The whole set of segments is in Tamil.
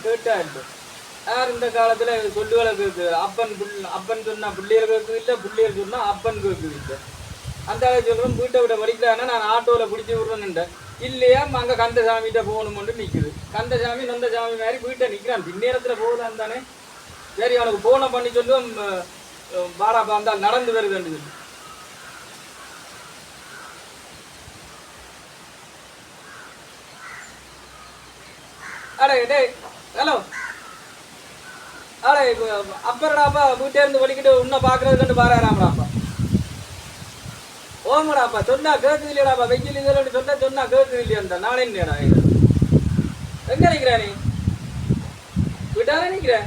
கேட்டா இல்லை. யார் இந்த காலத்துல சொல்லுகளை கேட்குது? அப்பன் சொன்னா பிள்ளைகள் கேட்குது இல்லை, பிள்ளைகள் சொன்னா அப்பன் கேட்குது இல்லை. அந்த சொல்றேன் வீட்டை விட வலிக்கலான்னா நான் ஆட்டோவில் பிடிச்சி விட்றேன்னுட்டேன். இல்லையா அங்கே கந்தசாமிகிட்ட போகணுமென்று நிற்குது. கந்தசாமி நொந்தசாமி மாதிரி வீட்டை நிற்கிறான். பின்னேரத்தில் போகலான்னு தானே. சரி அவனுக்கு போனை பண்ணி சொல்லும் வாடாப்பா வந்தால் நடந்து வருதுன்னு சொல்லி. அடே டே ஹலோ அடே அப்பறடாப்பா வீட்டே இருந்து வலிக்கிட்டு உன்னை பார்க்கறதுக்கு பாராராமடாப்பா. ஓமடாப்பா சொன்னா கேட்குது இல்லையாடாப்பா. வெயில் இதில் சொன்னா கேட்குது இல்லையா? நாளே இல்லையாடா எங்க நிற்கிறா நீ? வீட்டாலே நிற்கிறேன்.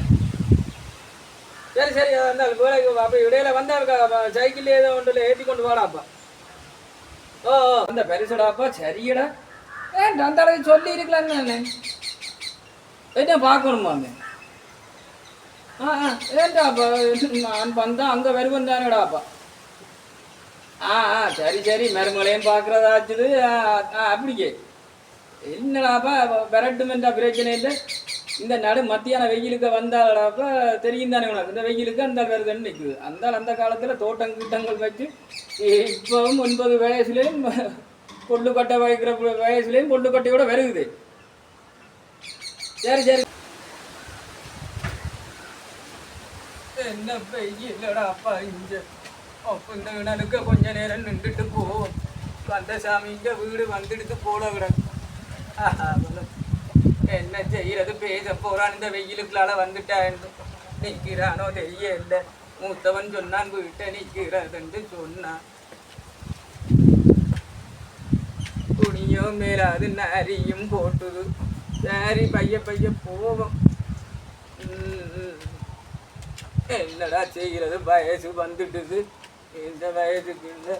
சரி சரி அந்த வேலைக்கு அப்போ இடையில வந்தா சைக்கிள் ஏதோ ஒன்றில் ஏற்றி கொண்டு வாடாப்பா. ஓ அந்த பெருசடாப்பா சரியடா. அந்த அளவுக்கு சொல்லி இருக்கலான்னு என்ன பார்க்கணுமா? ஏன்டாப்பா நான் வந்தா அங்கே வருவன் தானேடாப்பா. சரி சரி மருமலையும் பார்க்குறதாச்சுது. அப்படிக்கே என்னடாப்பா விரட்டுமெண்டா பிரச்சனை இல்லை. இந்த நடு மத்தியான வெயிலுக்கு வந்தாடாப்பா தெரியும் தானே உனக்கு. இந்த வெயிலுக்கு அந்த வருதுன்னு நிற்குது. அந்த காலத்தில் தோட்டம் கீட்டங்கள் வச்சு இப்போவும் 9 வயசுலேயும் கொள்ளு கட்டை வைக்கிற வயசுலேயும் கொள்ளு கட்டையோட வருகுது. சரி சரி என்ன வெயிலடா அப்பா இங்க. அப்போ இந்த வினலுக்கு கொஞ்ச நேரம் நின்றுட்டு போ. கந்தசாமி இங்க வீடு வந்துடுத்து போட கிடக்கு. என்ன செய்யறது? பேச போறான். இந்த வெயிலுக்குள்ளால வந்துட்டான்னு நிற்கிறானோ தெரியல. மூத்தவன் சொன்னான் வீட்டை நிற்கிறதுன்னு சொன்னான். துணியோ மேலாது நரியும் போட்டுது. சரி பைய போவோம். என்னடா செய்கிறது? வயசு வந்துட்டுது. இந்த வயசுக்கு இல்லை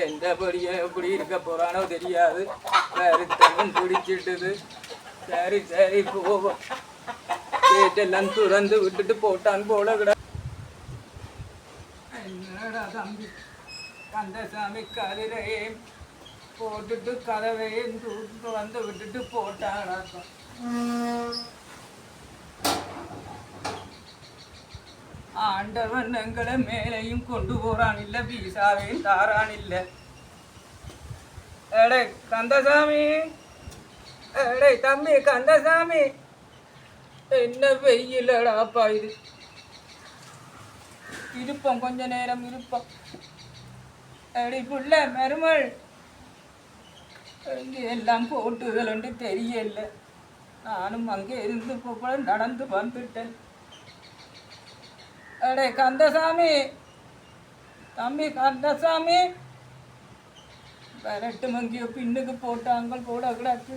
எந்த படியும் எப்படி இருக்க போறானோ தெரியாது. வருத்தமும் பிடிச்சிட்டுது. சரி சரி போவோம். கேட்டெல்லாம் துறந்து விட்டுட்டு போட்டான் போல கிட. என்னடா தம்பி கந்தசாமி கதிரையும் போட்டுட்டு கதவையும் தூட்டு வந்து விட்டுட்டு போட்டாடா. ஆண்டவன் எங்களை மேலையும் கொண்டு போறான் இல்லை, வீசாவையும் தாரான் இல்லை. எடே கந்தசாமி, எடே தம்பி கந்தசாமி, என்ன வெயிலடாப்பா இது. இருப்போம் கொஞ்ச நேரம் இருப்போம். எடி புள்ள மருமல் எல்லாம் போட்டுதல் தெரியல. நானும் அங்கே இருந்து போல நடந்து வந்துட்டேன். அடே கந்தசாமி, தம்பி கந்தசாமி, விரட்டு மங்கியோ பின்னுக்கு போட்டாங்க போட கிடக்கு.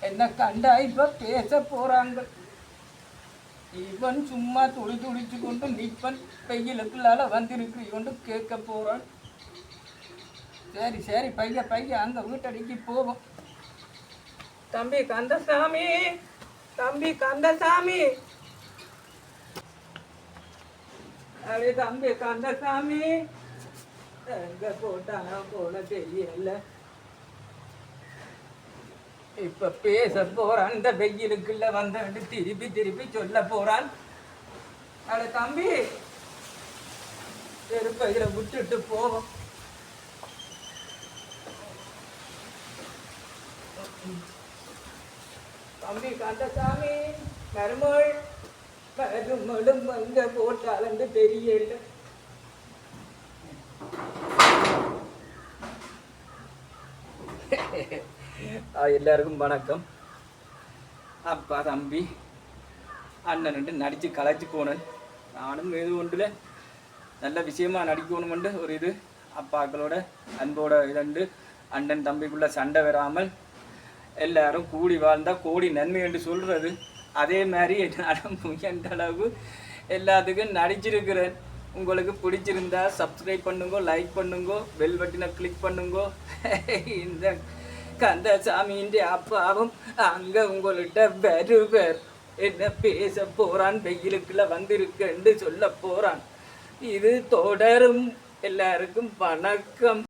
என்ன கண்டா இப்ப பேச போறாங்க. இவன் சும்மா துடிச்சு கொண்டு நிப்பன் வெயிலுக்குள்ளால வந்திருக்கு கொண்டு கேட்க போறான். சரி சரி பைய அங்க வீட்டடிக்கு போவோம். தம்பி கந்தசாமி, தம்பி கந்தசாமி, அடே தம்பி கந்தசாமி, எங்க போட்டானா போன தெரியல. இப்ப பேச போறான். இந்த வெயிலுக்குள்ள வந்து திருப்பி சொல்ல போறான். அட தம்பி செருப்பையில விட்டுட்டு போவோம். தம்பி கந்தசாமி, மருமகள் மருமகளும் எங்க போட்டாலன்னு தெரியல. எல்லாருக்கும் வணக்கம். அப்பா தம்பி அண்ணன் நடிச்சு கலைச்சு போனேன். நானும் எது ஒன்றுல நல்ல விஷயமா நடிக்கணுமெண்டு ஒரு இது அப்பாக்களோட அன்போட இதண்டு அண்ணன் தம்பிக்குள்ள சண்டை வராமல் எல்லாரும் கூடி வாழ்ந்தா கோடி நன்மை என்று சொல்றது. அதே மாதிரி என்னால் முயன்ற அளவு எல்லாத்துக்கும் நடிச்சிருக்கிறேன். உங்களுக்கு பிடிச்சிருந்தா சப்ஸ்கிரைப் பண்ணுங்க, லைக் பண்ணுங்க, பெல் பட்டனை கிளிக் பண்ணுங்க. இந்த கந்தசாமியின் அப்பாவும் அங்க உங்கள்கிட்ட வருவர். என்ன பேச போறான், வெயிலுக்குள்ள வந்திருக்கேன்னு சொல்ல போறான். இது தொடரும். எல்லாருக்கும் வணக்கம்.